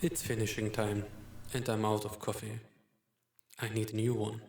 It's finishing time, and I'm out of coffee. I need a new one.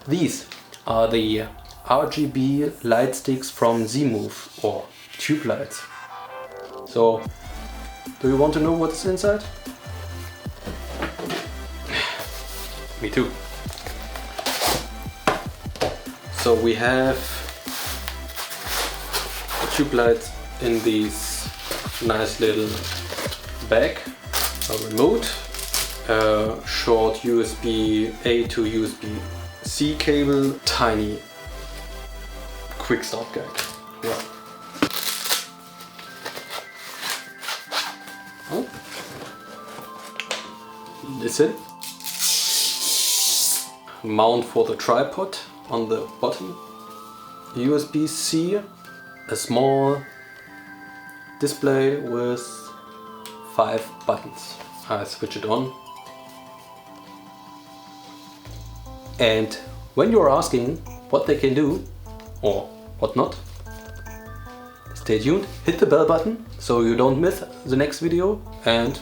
These are the RGB light sticks from ZeMove, or tube lights. So, do you want to know what's inside? Me too. So we have the tube lights in this nice little bag, a remote, a short USB A to USB C cable, tiny quick start guide. Yeah. Oh. Listen. Mount for the tripod on the bottom. USB-C, a small display with 5 buttons. I switch it on. And when you're asking what they can do or what not, stay tuned, hit the bell button so you don't miss the next video, and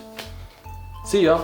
see ya!